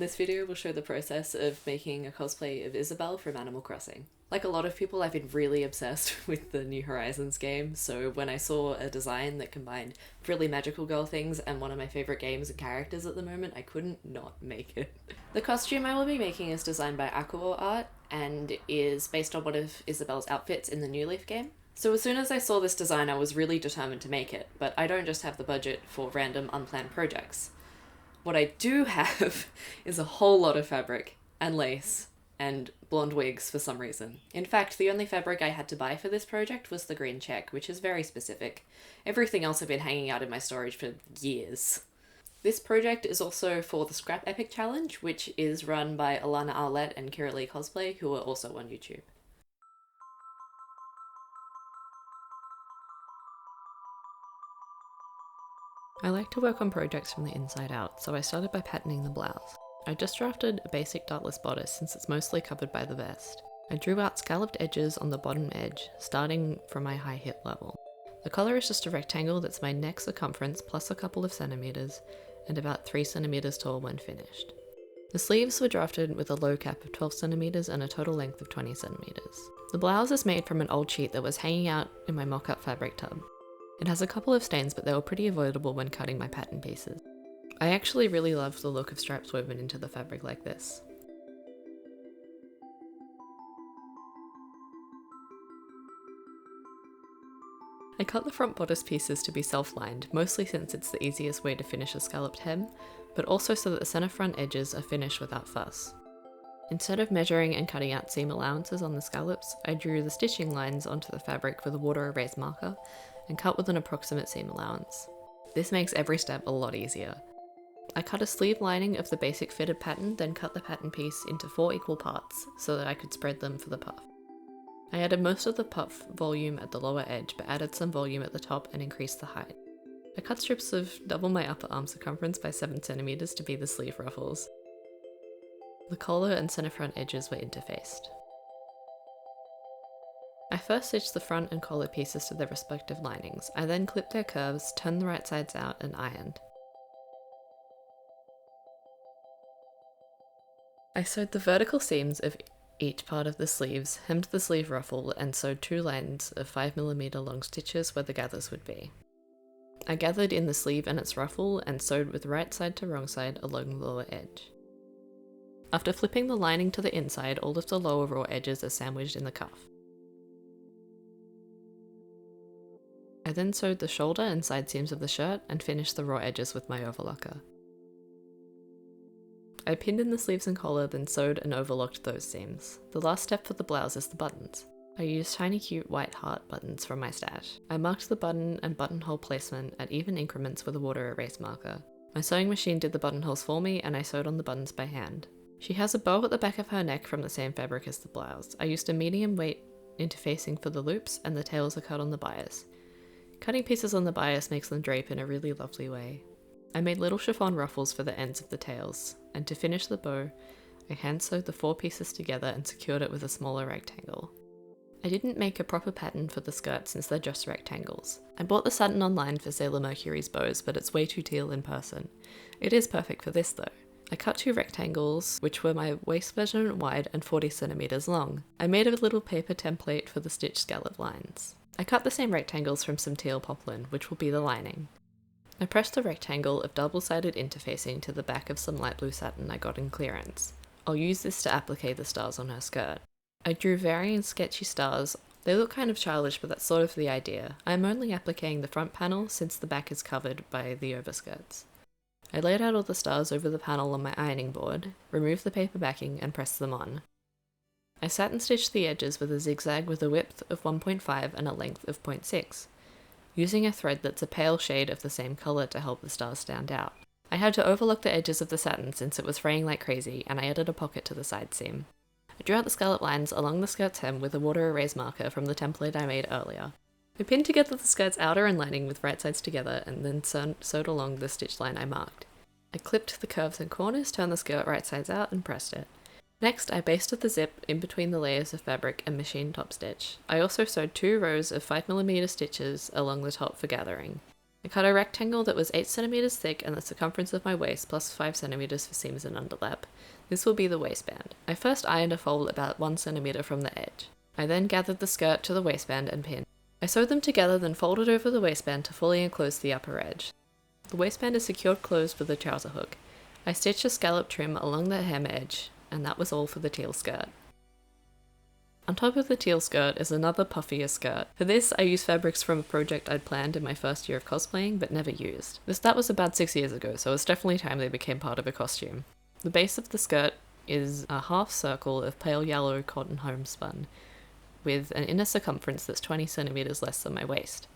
This video will show the process of making a cosplay of Isabelle from Animal Crossing. Like a lot of people, I've been really obsessed with the New Horizons game, so when I saw a design that combined really magical girl things and one of my favourite games and characters at the moment, I couldn't not make it. The costume I will be making is designed by Aqua Art and is based on one of Isabelle's outfits in the New Leaf game. So as soon as I saw this design, I was really determined to make it, but I don't just have the budget for random unplanned projects. What I do have is a whole lot of fabric and lace and blonde wigs for some reason. In fact, the only fabric I had to buy for this project was the green check, which is very specific. Everything else had been hanging out in my storage for years. This project is also for the Scrap Epic Challenge, which is run by Alana Arlette and Kira Lee Cosplay, who are also on YouTube. I like to work on projects from the inside out, so I started by patterning the blouse. I just drafted a basic dartless bodice since it's mostly covered by the vest. I drew out scalloped edges on the bottom edge, starting from my high hip level. The collar is just a rectangle that's my neck circumference plus a couple of centimeters, and about 3 centimeters tall when finished. The sleeves were drafted with a low cap of 12 centimeters and a total length of 20 centimeters. The blouse is made from an old sheet that was hanging out in my mock-up fabric tub. It has a couple of stains, but they were pretty avoidable when cutting my pattern pieces. I actually really love the look of stripes woven into the fabric like this. I cut the front bodice pieces to be self-lined, mostly since it's the easiest way to finish a scalloped hem, but also so that the center front edges are finished without fuss. Instead of measuring and cutting out seam allowances on the scallops, I drew the stitching lines onto the fabric with a water erase marker and cut with an approximate seam allowance. This makes every step a lot easier. I cut a sleeve lining of the basic fitted pattern, then cut the pattern piece into 4 equal parts so that I could spread them for the puff. I added most of the puff volume at the lower edge, but added some volume at the top and increased the height. I cut strips of double my upper arm circumference by 7 centimeters to be the sleeve ruffles. The collar and center front edges were interfaced. I first stitched the front and collar pieces to their respective linings. I then clipped their curves, turned the right sides out, and ironed. I sewed the vertical seams of each part of the sleeves, hemmed the sleeve ruffle, and sewed 2 lines of 5mm long stitches where the gathers would be. I gathered in the sleeve and its ruffle and sewed with right side to wrong side along the lower edge. After flipping the lining to the inside, all of the lower raw edges are sandwiched in the cuff. I then sewed the shoulder and side seams of the shirt and finished the raw edges with my overlocker. I pinned in the sleeves and collar, then sewed and overlocked those seams. The last step for the blouse is the buttons. I used tiny cute white heart buttons from my stash. I marked the button and buttonhole placement at even increments with a water erase marker. My sewing machine did the buttonholes for me and I sewed on the buttons by hand. She has a bow at the back of her neck from the same fabric as the blouse. I used a medium weight interfacing for the loops and the tails are cut on the bias. Cutting pieces on the bias makes them drape in a really lovely way. I made little chiffon ruffles for the ends of the tails, and to finish the bow, I hand sewed the 4 pieces together and secured it with a smaller rectangle. I didn't make a proper pattern for the skirt since they're just rectangles. I bought the satin online for Sailor Mercury's bows, but it's way too teal in person. It is perfect for this though. I cut 2 rectangles, which were my waist measurement wide and 40 centimeters long. I made a little paper template for the stitched scallop lines. I cut the same rectangles from some teal poplin, which will be the lining. I pressed the rectangle of double-sided interfacing to the back of some light blue satin I got in clearance. I'll use this to applique the stars on her skirt. I drew varying sketchy stars. They look kind of childish, but that's sort of the idea. I'm only appliquing the front panel since the back is covered by the overskirts. I laid out all the stars over the panel on my ironing board, removed the paper backing, and pressed them on. I satin stitched the edges with a zigzag with a width of 1.5 and a length of 0.6, using a thread that's a pale shade of the same colour to help the stars stand out. I had to overlock the edges of the satin since it was fraying like crazy, and I added a pocket to the side seam. I drew out the scallop lines along the skirt's hem with a water erase marker from the template I made earlier. I pinned together the skirt's outer and lining with right sides together and then sewed along the stitch line I marked. I clipped the curves and corners, turned the skirt right sides out, and pressed it. Next, I basted the zip in between the layers of fabric and machined top stitch. I also sewed 2 rows of 5mm stitches along the top for gathering. I cut a rectangle that was 8 cm thick and the circumference of my waist plus 5 cm for seams and underlap. This will be the waistband. I first ironed a fold about 1 cm from the edge. I then gathered the skirt to the waistband and pinned. I sewed them together, then folded over the waistband to fully enclose the upper edge. The waistband is secured closed with a trouser hook. I stitched a scallop trim along the hem edge, and that was all for the teal skirt. On top of the teal skirt is another puffier skirt. For this, I used fabrics from a project I'd planned in my first year of cosplaying, but never used. That was about 6 years ago, so it's definitely time they became part of a costume. The base of the skirt is a half circle of pale yellow cotton homespun, with an inner circumference that's 20 cm less than my waist.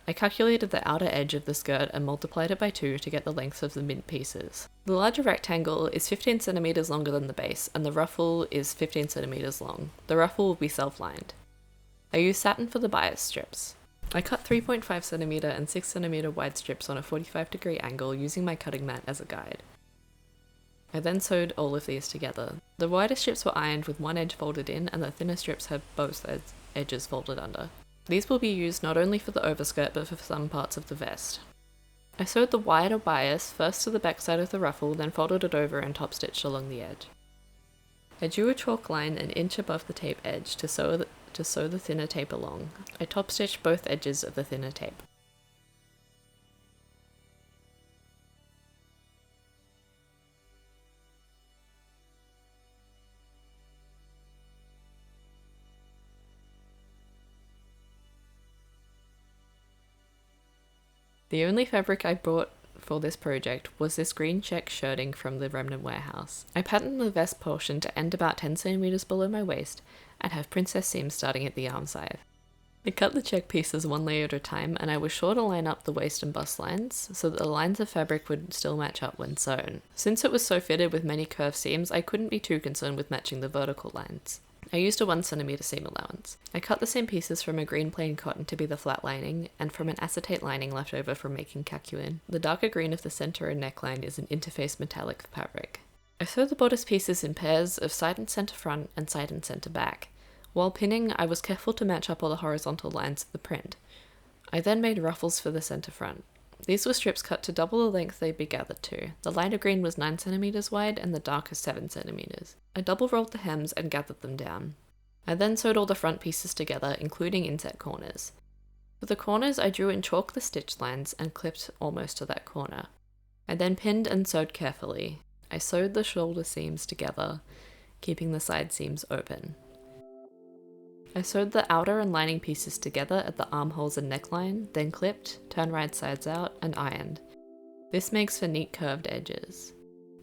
I calculated the outer edge of the skirt and multiplied it by 2 to get the length of the mint pieces. The larger rectangle is 15 cm longer than the base, and the ruffle is 15 cm long. The ruffle will be self-lined. I used satin for the bias strips. I cut 3.5 cm and 6 cm wide strips on a 45-degree angle using my cutting mat as a guide. I then sewed all of these together. The wider strips were ironed with one edge folded in, and the thinner strips had both edges folded under. These will be used not only for the overskirt but for some parts of the vest. I sewed the wider bias first to the back side of the ruffle, then folded it over and top stitched along the edge. I drew a chalk line an inch above the tape edge to sew the thinner tape along. I top stitched both edges of the thinner tape. The only fabric I brought for this project was this green check shirting from the Remnant warehouse. I patterned the vest portion to end about 10 cm below my waist and have princess seams starting at the arm side. I cut the check pieces one layer at a time, and I was sure to line up the waist and bust lines so that the lines of fabric would still match up when sewn. Since it was so fitted with many curved seams, I couldn't be too concerned with matching the vertical lines. I used a 1 cm seam allowance. I cut the same pieces from a green plain cotton to be the flat lining, and from an acetate lining left over from making kakuin. The darker green of the center and neckline is an interface metallic fabric. I sewed the bodice pieces in pairs of side and center front and side and center back. While pinning, I was careful to match up all the horizontal lines of the print. I then made ruffles for the center front. These were strips cut to double the length they'd be gathered to. The lighter green was 9 cm wide and the darker 7 cm. I double rolled the hems and gathered them down. I then sewed all the front pieces together, including inset corners. For the corners, I drew in chalk the stitch lines and clipped almost to that corner. I then pinned and sewed carefully. I sewed the shoulder seams together, keeping the side seams open. I sewed the outer and lining pieces together at the armholes and neckline, then clipped, turned right sides out, and ironed. This makes for neat curved edges.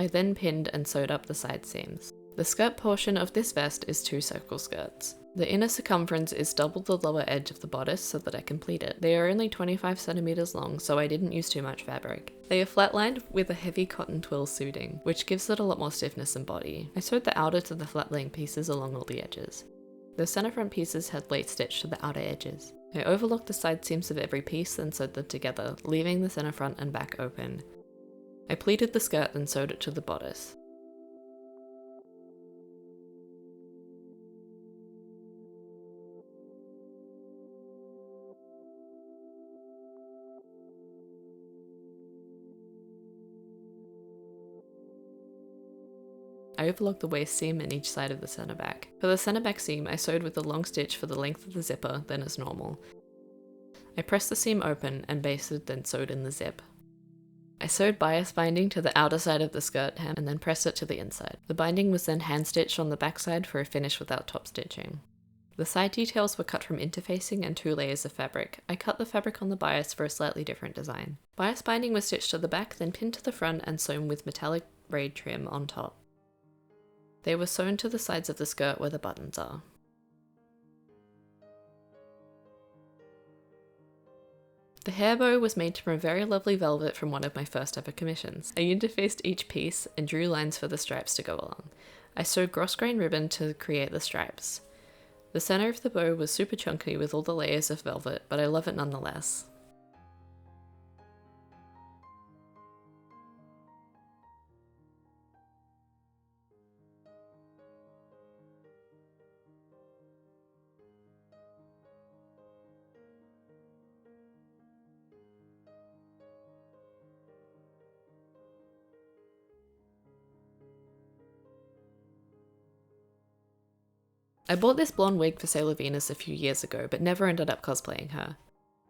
I then pinned and sewed up the side seams. The skirt portion of this vest is 2 circle skirts. The inner circumference is double the lower edge of the bodice so that I complete it. They are only 25 cm long, so I didn't use too much fabric. They are flat-lined with a heavy cotton twill suiting, which gives it a lot more stiffness and body. I sewed the outer to the flat-laying pieces along all the edges. The center front pieces had late stitch to the outer edges. I overlocked the side seams of every piece and sewed them together, leaving the center front and back open. I pleated the skirt and sewed it to the bodice. I overlocked the waist seam in each side of the center back. For the center back seam, I sewed with a long stitch for the length of the zipper, then as normal. I pressed the seam open and basted, then sewed in the zip. I sewed bias binding to the outer side of the skirt hem and then pressed it to the inside. The binding was then hand stitched on the back side for a finish without top stitching. The side details were cut from interfacing and 2 layers of fabric. I cut the fabric on the bias for a slightly different design. Bias binding was stitched to the back, then pinned to the front and sewn with metallic braid trim on top. They were sewn to the sides of the skirt where the buttons are. The hair bow was made from a very lovely velvet from one of my first ever commissions. I interfaced each piece and drew lines for the stripes to go along. I sewed cross-grain ribbon to create the stripes. The center of the bow was super chunky with all the layers of velvet, but I love it nonetheless. I bought this blonde wig for Sailor Venus a few years ago, but never ended up cosplaying her.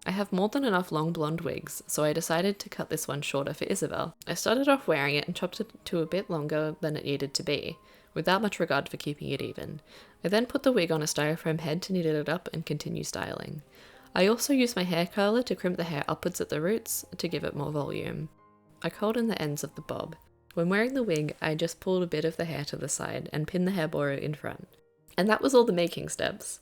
I have more than enough long blonde wigs, so I decided to cut this one shorter for Isabelle. I started off wearing it and chopped it to a bit longer than it needed to be, without much regard for keeping it even. I then put the wig on a styrofoam head to knit it up and continue styling. I also used my hair curler to crimp the hair upwards at the roots to give it more volume. I curled in the ends of the bob. When wearing the wig, I just pulled a bit of the hair to the side and pinned the hair bow in front. And that was all the making steps.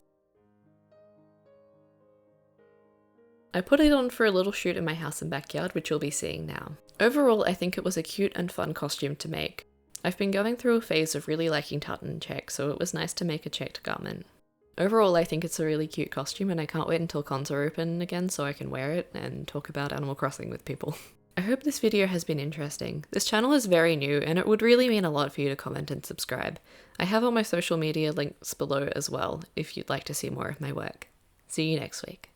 I put it on for a little shoot in my house and backyard, which you'll be seeing now. Overall, I think it was a cute and fun costume to make. I've been going through a phase of really liking tartan check, so it was nice to make a checked garment. Overall, I think it's a really cute costume and I can't wait until cons are open again so I can wear it and talk about Animal Crossing with people. I hope this video has been interesting. This channel is very new and it would really mean a lot for you to comment and subscribe. I have all my social media links below as well if you'd like to see more of my work. See you next week.